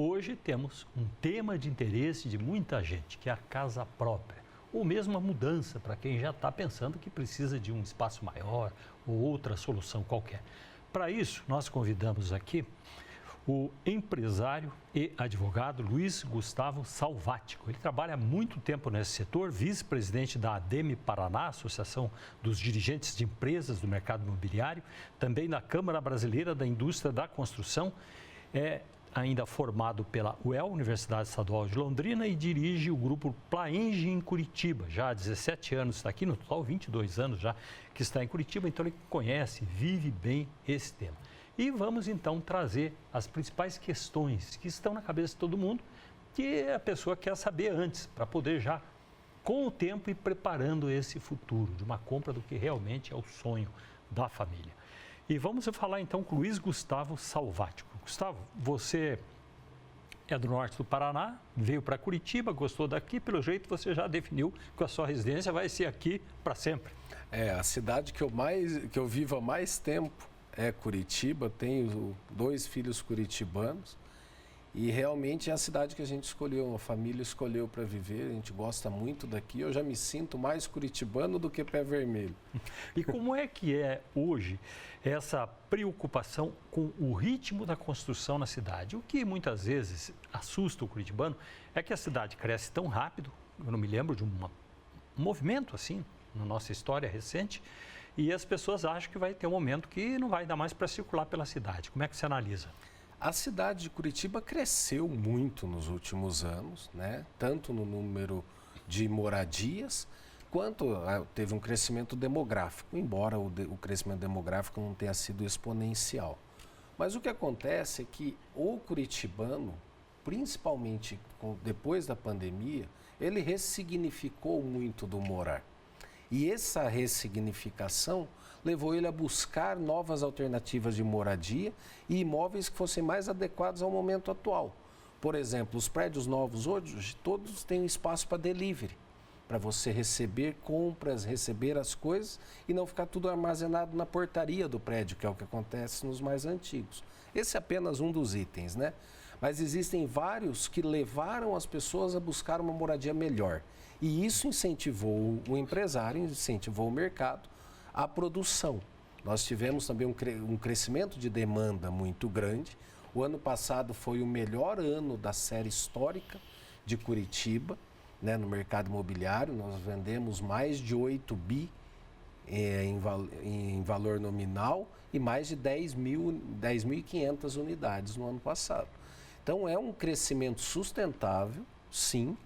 hoje temos um tema de interesse de muita gente, que é a casa própria, ou mesmo a mudança para quem já está pensando que precisa de um espaço maior ou outra solução qualquer. Para isso, nós convidamos aqui o empresário e advogado Luiz Gustavo Salvático. Ele trabalha há muito tempo nesse setor, vice-presidente da ADEME Paraná, Associação dos Dirigentes de Empresas do Mercado Imobiliário, também da Câmara Brasileira da Indústria da Construção, é ainda formado pela UEL, Universidade Estadual de Londrina, e dirige o grupo Plaenge em Curitiba. Já há 17 anos está aqui, no total 22 anos já que está em Curitiba, então ele conhece, vive bem esse tema. E vamos então trazer as principais questões que estão na cabeça de todo mundo, que a pessoa quer saber antes, para poder já, com o tempo, ir preparando esse futuro de uma compra do que realmente é o sonho da família. E vamos falar então com o Luiz Gustavo Salvático. Gustavo, você é do norte do Paraná, veio para Curitiba, gostou daqui, pelo jeito você já definiu que a sua residência vai ser aqui para sempre. A cidade que eu vivo há mais tempo é Curitiba, tenho 2 filhos curitibanos e realmente é a cidade que a gente escolheu, a família escolheu para viver, a gente gosta muito daqui, eu já me sinto mais curitibano do que pé vermelho. E como é que é hoje essa preocupação com o ritmo da construção na cidade? O que muitas vezes assusta o curitibano é que a cidade cresce tão rápido, eu não me lembro de um movimento assim na nossa história recente, e as pessoas acham que vai ter um momento que não vai dar mais para circular pela cidade. Como é que você analisa? A cidade de Curitiba cresceu muito nos últimos anos, né? Tanto no número de moradias, quanto teve um crescimento demográfico, embora o crescimento demográfico não tenha sido exponencial. Mas o que acontece é que o curitibano, principalmente depois da pandemia, ele ressignificou muito do morar. E essa ressignificação levou ele a buscar novas alternativas de moradia e imóveis que fossem mais adequados ao momento atual. Por exemplo, os prédios novos hoje, todos têm um espaço para delivery, para você receber compras, receber as coisas e não ficar tudo armazenado na portaria do prédio, que é o que acontece nos mais antigos. Esse é apenas um dos itens, né? Mas existem vários que levaram as pessoas a buscar uma moradia melhor. E isso incentivou o empresário, incentivou o mercado, a produção. Nós tivemos também um crescimento de demanda muito grande. O ano passado foi o melhor ano da série histórica de Curitiba, né, no mercado imobiliário. Nós vendemos mais de 8 bi em valor nominal e mais de 10.500 unidades no ano passado. Então, é um crescimento sustentável, sim,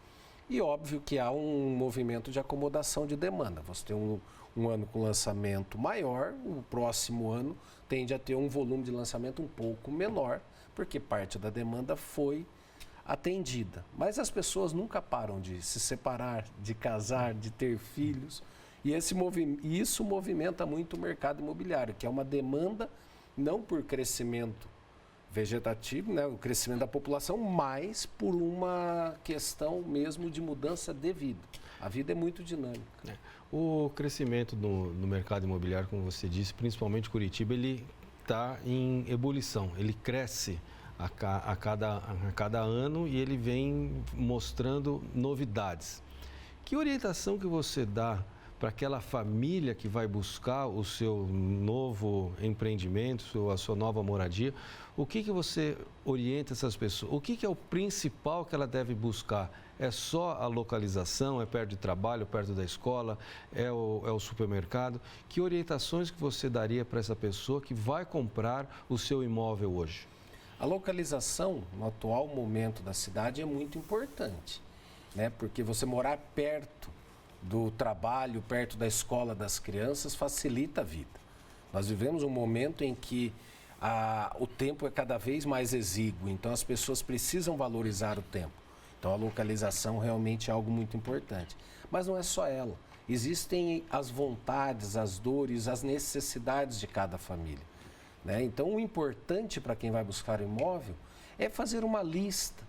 e óbvio que há um movimento de acomodação de demanda. Você tem um ano com lançamento maior, o próximo ano tende a ter um volume de lançamento um pouco menor, porque parte da demanda foi atendida. Mas as pessoas nunca param de se separar, de casar, de ter filhos, e isso movimenta muito o mercado imobiliário, que é uma demanda não por crescimento vegetativo, né, o crescimento da população, mas por uma questão mesmo de mudança de vida. A vida é muito dinâmica. O crescimento no mercado imobiliário, como você disse, principalmente Curitiba, ele está em ebulição, ele cresce a cada ano e ele vem mostrando novidades. Que orientação que você dá para aquela família que vai buscar o seu novo empreendimento, a sua nova moradia? O que você orienta essas pessoas? O que é o principal que ela deve buscar? É só a localização? É perto de trabalho, perto da escola? É o supermercado? Que orientações que você daria para essa pessoa que vai comprar o seu imóvel hoje? A localização, no atual momento da cidade, é muito importante, né? Porque você morar perto do trabalho, perto da escola das crianças, facilita a vida. Nós vivemos um momento em que o tempo é cada vez mais exíguo, então as pessoas precisam valorizar o tempo. Então a localização realmente é algo muito importante. Mas não é só ela. Existem as vontades, as dores, as necessidades de cada família, né? Então o importante para quem vai buscar o imóvel é fazer uma lista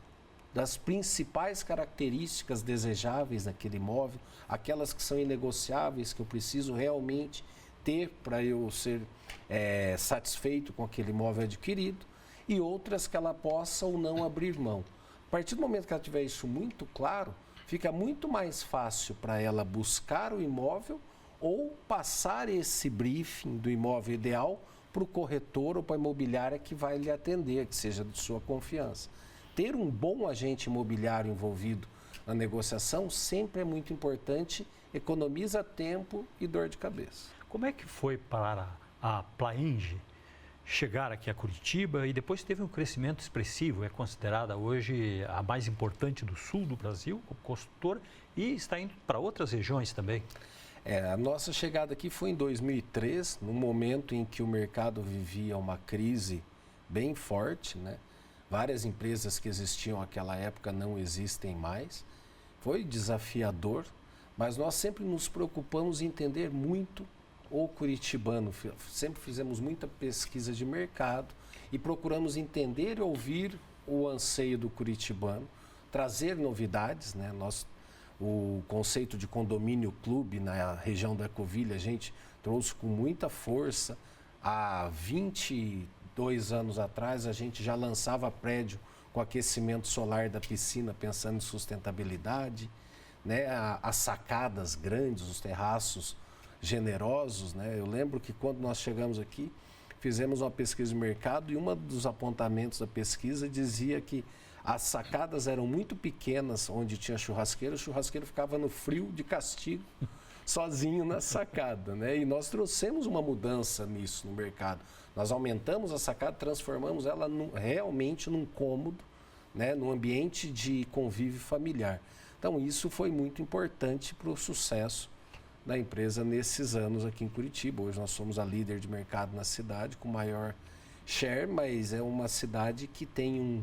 das principais características desejáveis daquele imóvel, aquelas que são inegociáveis, que eu preciso realmente ter para eu ser satisfeito com aquele imóvel adquirido. e outras que ela possa ou não abrir mão. A partir do momento que ela tiver isso muito claro, fica muito mais fácil para ela buscar o imóvel ou passar esse briefing do imóvel ideal para o corretor ou para a imobiliária que vai lhe atender, que seja de sua confiança. Ter um bom agente imobiliário envolvido na negociação sempre é muito importante, economiza tempo e dor de cabeça. Como é que foi para a Plaenge chegar aqui a Curitiba e depois teve um crescimento expressivo? É considerada hoje a mais importante do sul do Brasil como construtora e está indo para outras regiões também. A nossa chegada aqui foi em 2003, num momento em que o mercado vivia uma crise bem forte, né? Várias empresas que existiam naquela época não existem mais. Foi desafiador, mas nós sempre nos preocupamos em entender muito o curitibano. Sempre fizemos muita pesquisa de mercado e procuramos entender e ouvir o anseio do curitibano, trazer novidades, né? O conceito de condomínio clube na região da Ecovilha, a gente trouxe com muita força. Há 22 anos atrás, a gente já lançava prédio com aquecimento solar da piscina, pensando em sustentabilidade, né? As sacadas grandes, os terraços generosos, né? Eu lembro que quando nós chegamos aqui, fizemos uma pesquisa de mercado e um dos apontamentos da pesquisa dizia que as sacadas eram muito pequenas, onde tinha churrasqueiro, o churrasqueiro ficava no frio de castigo, sozinho na sacada, né? E nós trouxemos uma mudança nisso no mercado. Nós aumentamos a sacada, transformamos ela realmente num cômodo, né? Num ambiente de convívio familiar. Então, isso foi muito importante para o sucesso da empresa nesses anos aqui em Curitiba. Hoje nós somos a líder de mercado na cidade, com maior share, mas é uma cidade que tem um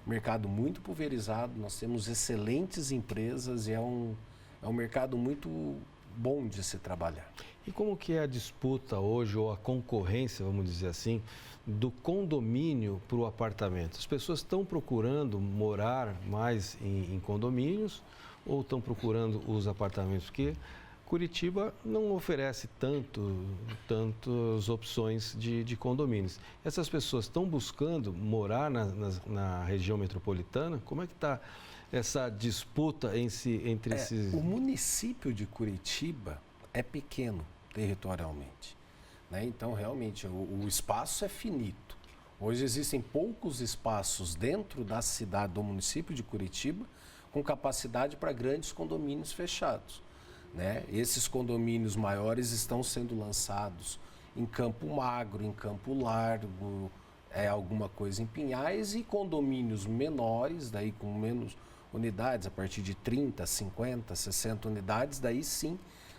mercado muito pulverizado, nós temos excelentes empresas e é um mercado muito bom de se trabalhar. E como que é a disputa hoje, ou a concorrência, vamos dizer assim, do condomínio para o apartamento? As pessoas estão procurando morar mais em condomínios ou estão procurando os apartamentos? Porque Curitiba não oferece tantas opções de condomínios. Essas pessoas estão buscando morar na região metropolitana? Como é que está essa disputa entre esses... O município de Curitiba é pequeno territorialmente, né? Então, realmente, o espaço é finito. Hoje existem poucos espaços dentro da cidade, do município de Curitiba, com capacidade para grandes condomínios fechados, né? Esses condomínios maiores estão sendo lançados em Campo Magro, em Campo Largo, alguma coisa em Pinhais, e condomínios menores, daí com menos unidades, a partir de 30, 50, 60 unidades, daí sim,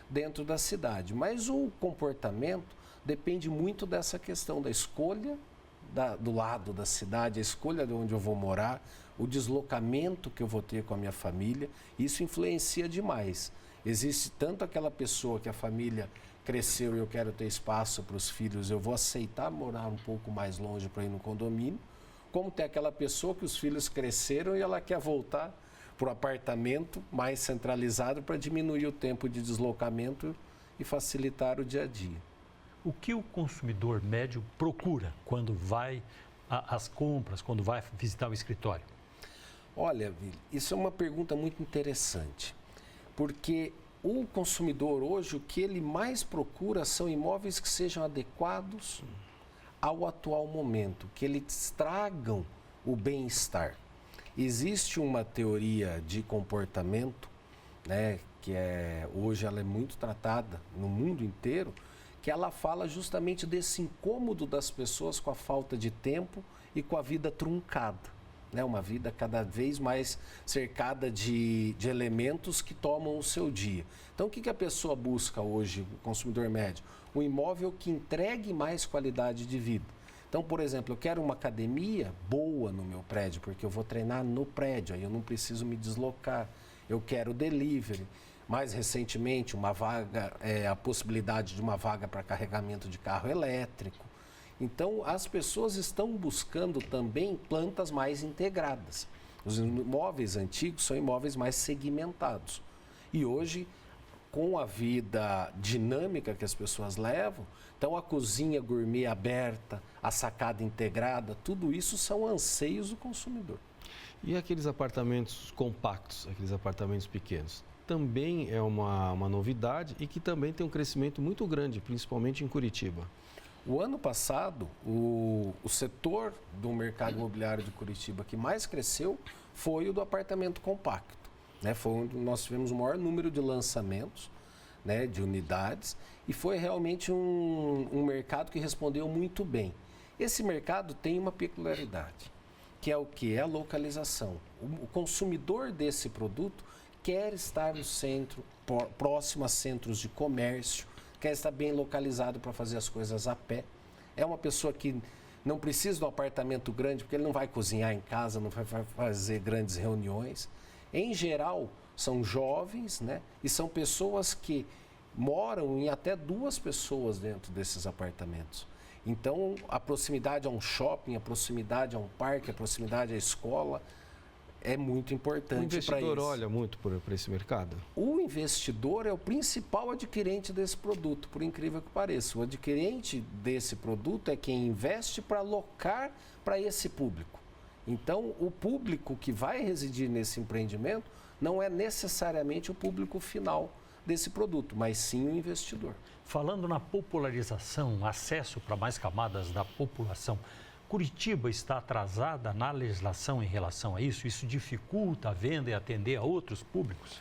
dentro da cidade. Mas o comportamento depende muito dessa questão da escolha do lado da cidade, a escolha de onde eu vou morar, o deslocamento que eu vou ter com a minha família. Isso influencia demais. Existe tanto aquela pessoa que a família cresceu e eu quero ter espaço para os filhos, eu vou aceitar morar um pouco mais longe para ir no condomínio, como tem aquela pessoa que os filhos cresceram e ela quer voltar para o apartamento mais centralizado para diminuir o tempo de deslocamento e facilitar o dia a dia. O que o consumidor médio procura quando vai às compras, quando vai visitar o escritório? Olha, Vili, isso é uma pergunta muito interessante, porque o consumidor hoje, o que ele mais procura são imóveis que sejam adequados ao atual momento, que eles tragam o bem-estar. Existe uma teoria de comportamento, né, que hoje ela é muito tratada no mundo inteiro, que ela fala justamente desse incômodo das pessoas com a falta de tempo e com a vida truncada, né? Uma vida cada vez mais cercada de elementos que tomam o seu dia. Então, o que a pessoa busca hoje, o consumidor médio? Um imóvel que entregue mais qualidade de vida. Então, por exemplo, eu quero uma academia boa no meu prédio, porque eu vou treinar no prédio, aí eu não preciso me deslocar. Eu quero delivery. Mais recentemente, uma vaga, a possibilidade de uma vaga para carregamento de carro elétrico. Então, as pessoas estão buscando também plantas mais integradas. Os imóveis antigos são imóveis mais segmentados. E hoje, com a vida dinâmica que as pessoas levam. Então, a cozinha gourmet aberta, a sacada integrada, tudo isso são anseios do consumidor. E aqueles apartamentos compactos, aqueles apartamentos pequenos? Também é uma novidade e que também tem um crescimento muito grande, principalmente em Curitiba. O ano passado, o setor do mercado imobiliário de Curitiba que mais cresceu foi o do apartamento compacto. Né? Foi onde nós tivemos o maior número de lançamentos, né, de unidades, e foi realmente um mercado que respondeu muito bem. Esse mercado tem uma peculiaridade, que é o que? É a localização. O consumidor desse produto quer estar no centro, próximo a centros de comércio, quer estar bem localizado para fazer as coisas a pé. É uma pessoa que não precisa de um apartamento grande, porque ele não vai cozinhar em casa, não vai fazer grandes reuniões. Em geral, são jovens, né? E são pessoas que moram em até 2 pessoas dentro desses apartamentos. Então, a proximidade a um shopping, a proximidade a um parque, a proximidade à escola é muito importante para isso. O investidor olha muito para esse mercado? O investidor é o principal adquirente desse produto, por incrível que pareça. O adquirente desse produto é quem investe para alocar para esse público. Então, o público que vai residir nesse empreendimento não é necessariamente o público final desse produto, mas sim o investidor. Falando na popularização, acesso para mais camadas da população, Curitiba está atrasada na legislação em relação a isso? Isso dificulta a venda e atender a outros públicos?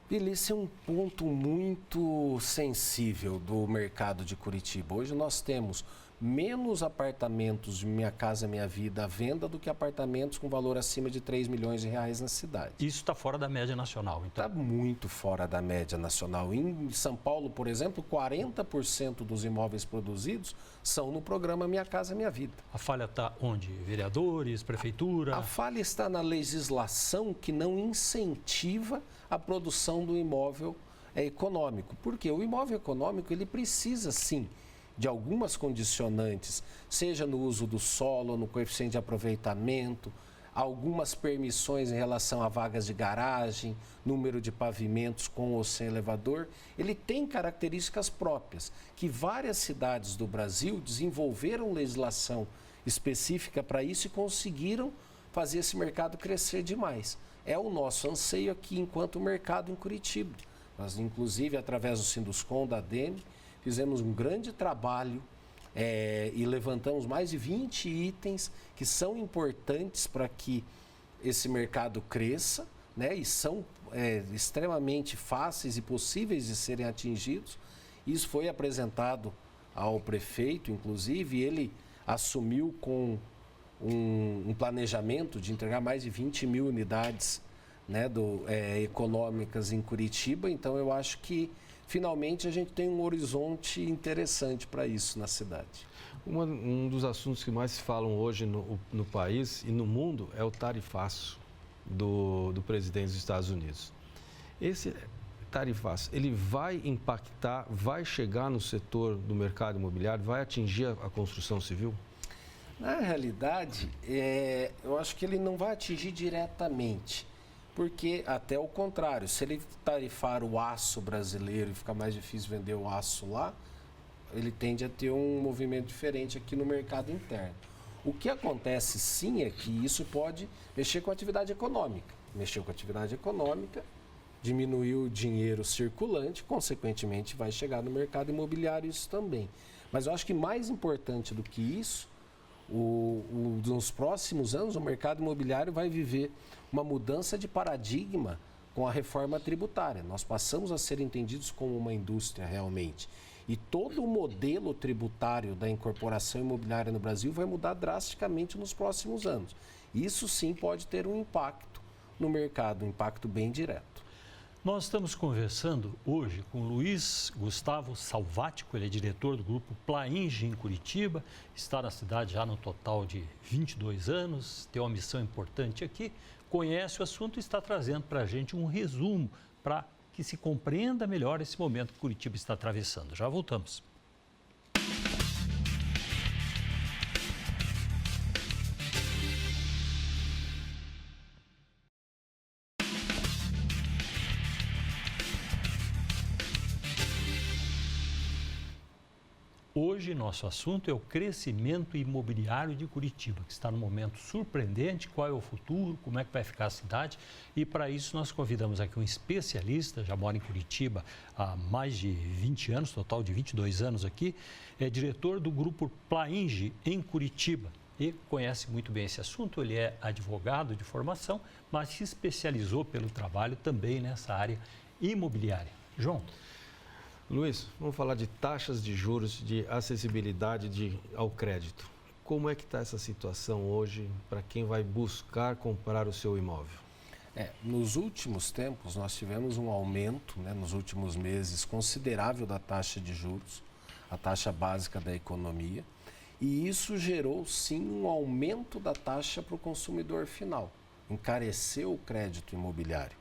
Esse é um ponto muito sensível do mercado de Curitiba. Hoje nós temos menos apartamentos de Minha Casa Minha Vida à venda do que apartamentos com valor acima de 3 milhões de reais na cidade. Isso está fora da média nacional, então? Está muito fora da média nacional. Em São Paulo, por exemplo, 40% dos imóveis produzidos são no programa Minha Casa Minha Vida. A falha está onde? Vereadores, prefeitura? A falha está na legislação que não incentiva a produção do imóvel econômico. Porque o imóvel econômico ele precisa, sim, de algumas condicionantes, seja no uso do solo, no coeficiente de aproveitamento, algumas permissões em relação a vagas de garagem, número de pavimentos com ou sem elevador. Ele tem características próprias, que várias cidades do Brasil desenvolveram legislação específica para isso e conseguiram fazer esse mercado crescer demais. É o nosso anseio aqui enquanto mercado em Curitiba. Nós, inclusive, através do Sinduscom, da ADEME, fizemos um grande trabalho e levantamos mais de 20 itens que são importantes para que esse mercado cresça, né? E são extremamente fáceis e possíveis de serem atingidos. Isso foi apresentado ao prefeito, inclusive, e ele assumiu com um planejamento de entregar mais de 20 mil unidades, né, econômicas em Curitiba. Então, eu acho que finalmente a gente tem um horizonte interessante para isso na cidade. Um dos assuntos que mais se falam hoje no país e no mundo é o tarifaço do presidente dos Estados Unidos. Esse tarifaço, ele vai impactar, vai chegar no setor do mercado imobiliário, vai atingir a construção civil? Na realidade, eu acho que ele não vai atingir diretamente. Porque, até o contrário, se ele tarifar o aço brasileiro e ficar mais difícil vender o aço lá, ele tende a ter um movimento diferente aqui no mercado interno. O que acontece sim é que isso pode mexer com a atividade econômica. Mexer com a atividade econômica, diminuir o dinheiro circulante, consequentemente vai chegar no mercado imobiliário isso também. Mas eu acho que mais importante do que isso, nos próximos anos o mercado imobiliário vai viver uma mudança de paradigma com a reforma tributária. Nós passamos a ser entendidos como uma indústria realmente. E todo o modelo tributário da incorporação imobiliária no Brasil vai mudar drasticamente nos próximos anos. Isso sim pode ter um impacto no mercado, um impacto bem direto. Nós estamos conversando hoje com Luiz Gustavo Salvático, ele é diretor do grupo Plainge em Curitiba, está na cidade já no total de 22 anos, tem uma missão importante aqui, conhece o assunto e está trazendo para a gente um resumo para que se compreenda melhor esse momento que Curitiba está atravessando. Já voltamos. Hoje, nosso assunto é o crescimento imobiliário de Curitiba, que está num momento surpreendente. Qual é o futuro? Como é que vai ficar a cidade? E para isso nós convidamos aqui um especialista, já mora em Curitiba há mais de 20 anos, total de 22 anos aqui, é diretor do grupo Plainge em Curitiba e conhece muito bem esse assunto. Ele é advogado de formação, mas se especializou pelo trabalho também nessa área imobiliária. João. Luiz, vamos falar de taxas de juros, de acessibilidade ao crédito. Como é que está essa situação hoje para quem vai buscar comprar o seu imóvel? Nos últimos tempos, nós tivemos um aumento, nos últimos meses, considerável da taxa de juros, a taxa básica da economia, e isso gerou, sim, um aumento da taxa para o consumidor final, encareceu o crédito imobiliário.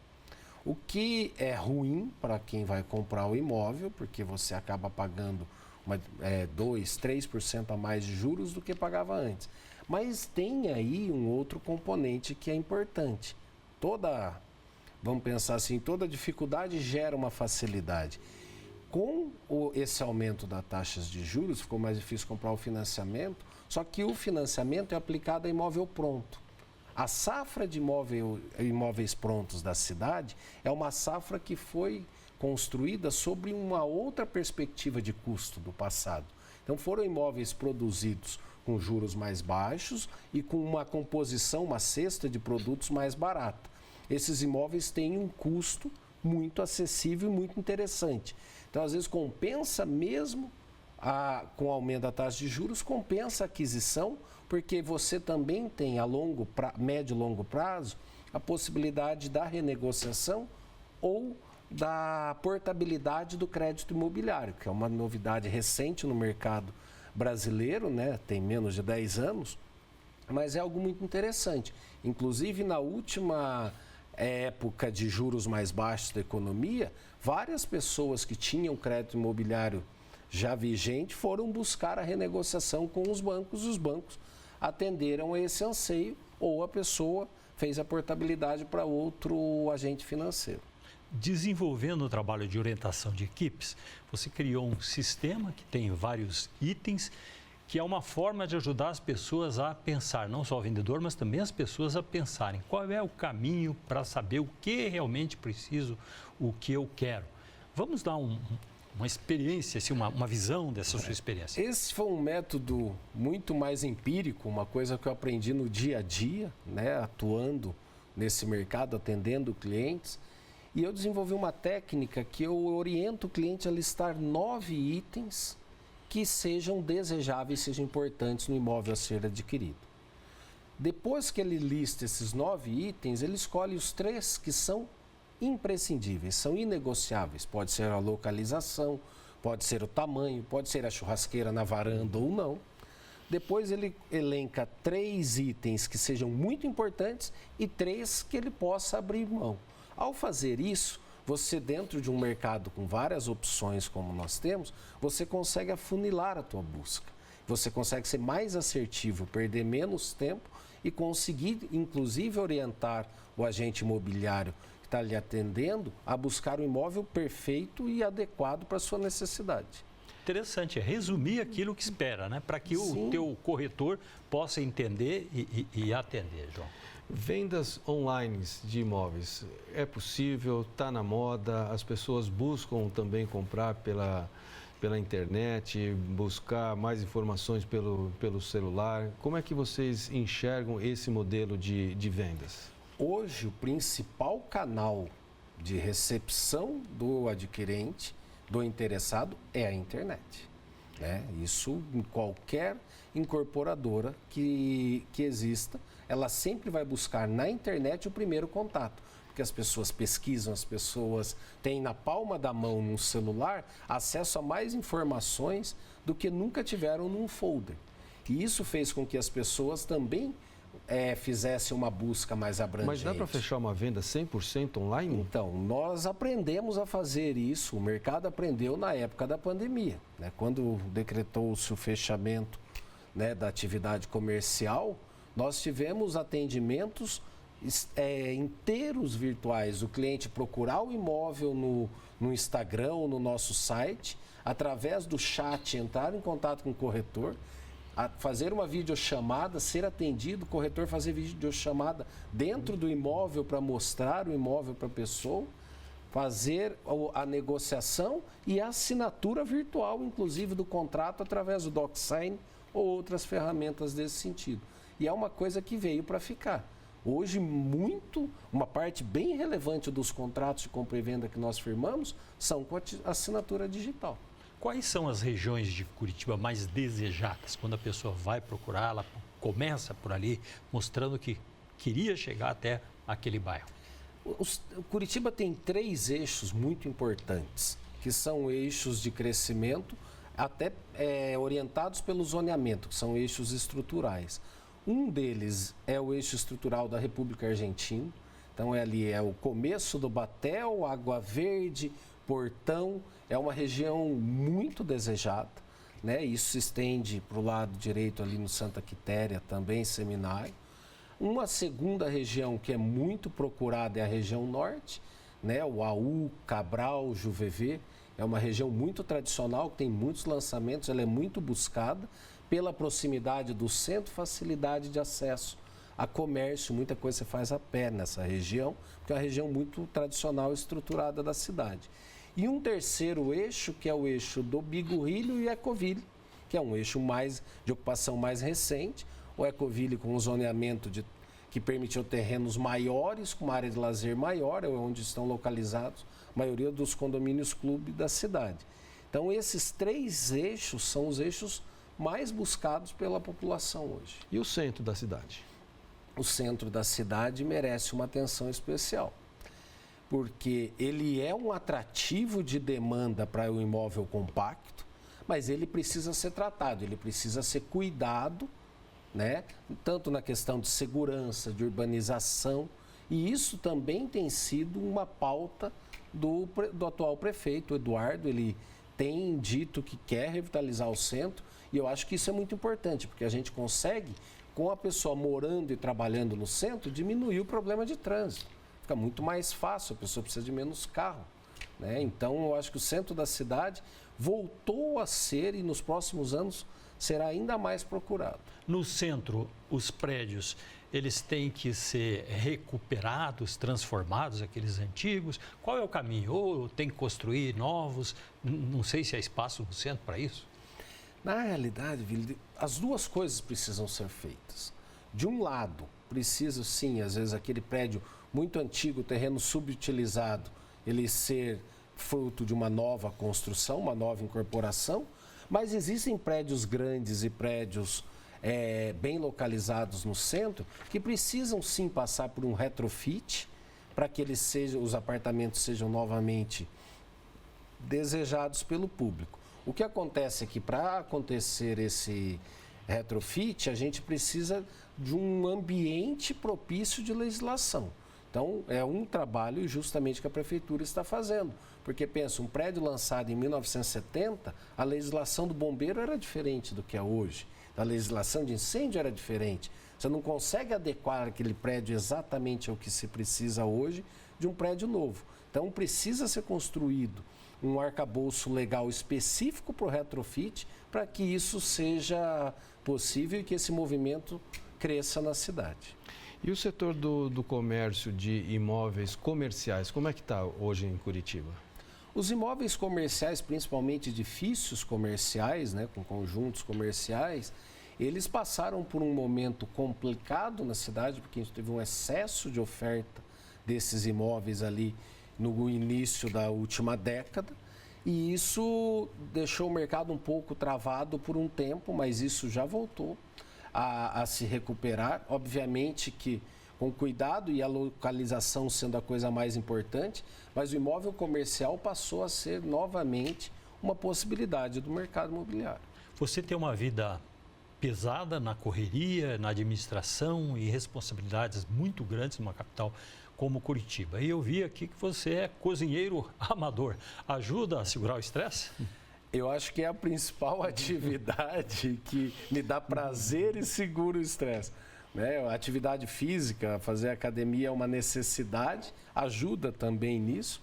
O que é ruim para quem vai comprar o imóvel, porque você acaba pagando 2%, 3% a mais de juros do que pagava antes. Mas tem aí um outro componente que é importante. Vamos pensar assim, toda dificuldade gera uma facilidade. Com esse aumento das taxas de juros, ficou mais difícil comprar o financiamento, só que o financiamento é aplicado a imóvel pronto. A safra de imóveis prontos da cidade é uma safra que foi construída sobre uma outra perspectiva de custo do passado. Então foram imóveis produzidos com juros mais baixos e com uma composição, uma cesta de produtos mais barata. Esses imóveis têm um custo muito acessível e muito interessante. Então, às vezes, compensa mesmo, com o aumento da taxa de juros, compensa a aquisição, porque você também tem a médio e longo prazo a possibilidade da renegociação ou da portabilidade do crédito imobiliário, que é uma novidade recente no mercado brasileiro, tem menos de 10 anos, mas é algo muito interessante. Inclusive, na última época de juros mais baixos da economia, várias pessoas que tinham crédito imobiliário já vigente foram buscar a renegociação com os bancos atenderam a esse anseio ou a pessoa fez a portabilidade para outro agente financeiro. Desenvolvendo o trabalho de orientação de equipes, você criou um sistema que tem vários itens, que é uma forma de ajudar as pessoas a pensar, não só o vendedor, mas também as pessoas a pensarem qual é o caminho para saber o que realmente preciso, o que eu quero. Vamos dar uma experiência, assim, uma visão dessa sua experiência. Esse foi um método muito mais empírico, uma coisa que eu aprendi no dia a dia, atuando nesse mercado, atendendo clientes. E eu desenvolvi uma técnica que eu oriento o cliente a listar 9 itens que sejam desejáveis, sejam importantes no imóvel a ser adquirido. Depois que ele lista esses 9 itens, ele escolhe os 3 que são imprescindíveis, são inegociáveis. Pode ser a localização, pode ser o tamanho, pode ser a churrasqueira na varanda ou não. Depois ele elenca 3 itens que sejam muito importantes e 3 que ele possa abrir mão. Ao fazer isso, você, dentro de um mercado com várias opções como nós temos, você consegue afunilar a tua busca. Você consegue ser mais assertivo, perder menos tempo e conseguir, inclusive, orientar o agente imobiliário que está lhe atendendo a buscar o imóvel perfeito e adequado para a sua necessidade. Interessante, é resumir aquilo que espera, para que o teu corretor possa entender e atender, João. Vendas online de imóveis, é possível, está na moda, as pessoas buscam também comprar pela internet, buscar mais informações pelo celular. Como é que vocês enxergam esse modelo de vendas? Hoje, o principal canal de recepção do adquirente, do interessado, é a internet. Isso em qualquer incorporadora que exista, ela sempre vai buscar na internet o primeiro contato, porque as pessoas pesquisam, as pessoas têm na palma da mão, num celular, acesso a mais informações do que nunca tiveram num folder. E isso fez com que as pessoas também fizessem uma busca mais abrangente. Mas dá para fechar uma venda 100% online? Então, nós aprendemos a fazer isso, o mercado aprendeu na época da pandemia. Quando decretou-se o fechamento da atividade comercial, nós tivemos atendimentos inteiros virtuais. O cliente procurar o imóvel no Instagram ou no nosso site, através do chat entrar em contato com o corretor, fazer uma videochamada, ser atendido, o corretor fazer videochamada dentro do imóvel para mostrar o imóvel para a pessoa, fazer a negociação e a assinatura virtual, inclusive do contrato, através do DocSign ou outras ferramentas desse sentido. E é uma coisa que veio para ficar. Hoje, uma parte bem relevante dos contratos de compra e venda que nós firmamos são com a assinatura digital. Quais são as regiões de Curitiba mais desejadas? Quando a pessoa vai procurar, ela começa por ali, mostrando que queria chegar até aquele bairro. Curitiba tem 3 eixos muito importantes, que são eixos de crescimento, até orientados pelo zoneamento, que são eixos estruturais. Um deles é o eixo estrutural da República Argentina. Então, ali é o começo do Batel, Água Verde, Portão. É uma região muito desejada, né? Isso se estende para o lado direito ali no Santa Quitéria, também Seminário. Uma segunda região que é muito procurada é a região norte, né? O AU, Cabral, Juvevê. É uma região muito tradicional, que tem muitos lançamentos, ela é muito buscada pela proximidade do centro, facilidade de acesso a comércio, muita coisa você faz a pé nessa região, porque é uma região muito tradicional e estruturada da cidade. E um terceiro eixo, que é o eixo do Bigorrilho e Ecoville, que é um eixo de ocupação mais recente. O Ecoville com um zoneamento que permitiu terrenos maiores, com uma área de lazer maior, é onde estão localizados a maioria dos condomínios clube da cidade. Então, esses 3 eixos são os eixos mais buscados pela população hoje. E o centro da cidade? O centro da cidade merece uma atenção especial, porque ele é um atrativo de demanda para o imóvel compacto, mas ele precisa ser tratado, ele precisa ser cuidado, né? Tanto na questão de segurança, de urbanização, e isso também tem sido uma pauta do atual prefeito, Eduardo. Ele tem dito que quer revitalizar o centro, e eu acho que isso é muito importante, porque a gente consegue, com a pessoa morando e trabalhando no centro, diminuir o problema de trânsito. Fica muito mais fácil, a pessoa precisa de menos carro, né? Então, eu acho que o centro da cidade voltou a ser, e nos próximos anos será ainda mais procurado. No centro, os prédios, eles têm que ser recuperados, transformados, aqueles antigos? Qual é o caminho? Ou tem que construir novos? Não sei se há espaço no centro para isso. Na realidade, as duas coisas precisam ser feitas. De um lado, precisa sim, às vezes aquele prédio muito antigo, terreno subutilizado, ele ser fruto de uma nova construção, uma nova incorporação, mas existem prédios grandes e prédios bem localizados no centro que precisam sim passar por um retrofit para que os apartamentos sejam novamente desejados pelo público. O que acontece é que para acontecer esse retrofit, a gente precisa de um ambiente propício de legislação. Então, é um trabalho justamente que a Prefeitura está fazendo. Porque, pensa, um prédio lançado em 1970, a legislação do bombeiro era diferente do que é hoje. A legislação de incêndio era diferente. Você não consegue adequar aquele prédio exatamente ao que se precisa hoje de um prédio novo. Então, precisa ser construído um arcabouço legal específico para o retrofit, para que isso seja possível e que esse movimento cresça na cidade. E o setor do comércio de imóveis comerciais, como é que está hoje em Curitiba? Os imóveis comerciais, principalmente edifícios comerciais, né, com conjuntos comerciais, eles passaram por um momento complicado na cidade, porque a gente teve um excesso de oferta desses imóveis ali no início da última década, e isso deixou o mercado um pouco travado por um tempo, mas isso já voltou a se recuperar. Obviamente que com cuidado e a localização sendo a coisa mais importante, mas o imóvel comercial passou a ser novamente uma possibilidade do mercado imobiliário. Você tem uma vida pesada na correria, na administração e responsabilidades muito grandes numa capital como Curitiba. E eu vi aqui que você é cozinheiro amador. Ajuda a segurar o estresse? Eu acho que é a principal atividade que me dá prazer e segura o estresse. né? A atividade física, fazer academia é uma necessidade, ajuda também nisso,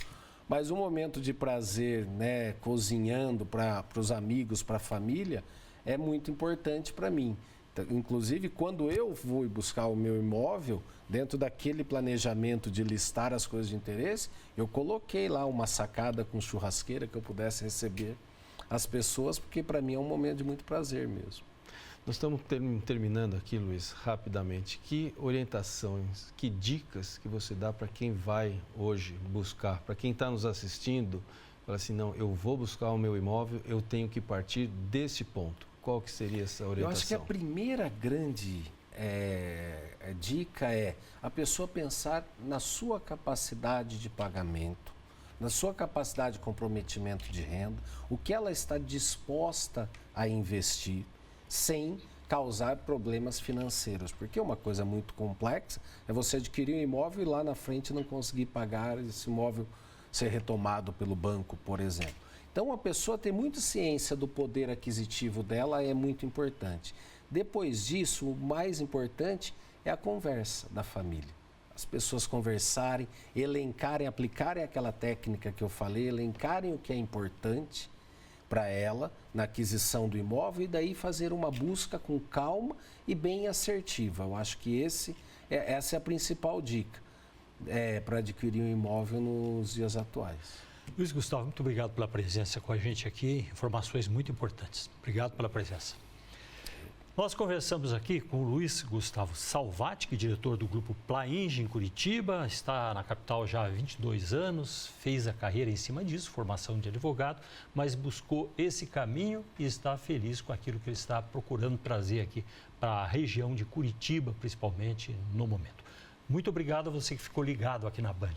mas um momento de prazer, né, cozinhando para os amigos, para a família, é muito importante para mim. Inclusive, quando eu vou buscar o meu imóvel, dentro daquele planejamento de listar as coisas de interesse, eu coloquei lá uma sacada com churrasqueira que eu pudesse receber as pessoas, porque para mim é um momento de muito prazer mesmo. Nós estamos terminando aqui, Luiz, rapidamente. Que orientações, que dicas que você dá para quem vai hoje buscar, para quem está nos assistindo, fala assim, não, eu vou buscar o meu imóvel, eu tenho que partir desse ponto. Qual que seria essa orientação? Eu acho que a primeira grande dica é a pessoa pensar na sua capacidade de pagamento, na sua capacidade de comprometimento de renda, o que ela está disposta a investir, sem causar problemas financeiros. Porque uma coisa muito complexa é você adquirir um imóvel e lá na frente não conseguir pagar, esse imóvel ser retomado pelo banco, por exemplo. Então, a pessoa ter muita ciência do poder aquisitivo dela é muito importante. Depois disso, o mais importante é a conversa da família. As pessoas conversarem, elencarem, aplicarem aquela técnica que eu falei, elencarem o que é importante para ela na aquisição do imóvel e daí fazer uma busca com calma e bem assertiva. Eu acho que essa é a principal dica para adquirir um imóvel nos dias atuais. Luiz Gustavo, muito obrigado pela presença com a gente aqui, informações muito importantes. Obrigado pela presença. Nós conversamos aqui com o Luiz Gustavo Salvati, que é diretor do grupo Plainge em Curitiba, está na capital já há 22 anos, fez a carreira em cima disso, formação de advogado, mas buscou esse caminho e está feliz com aquilo que ele está procurando trazer aqui para a região de Curitiba, principalmente no momento. Muito obrigado a você que ficou ligado aqui na Band.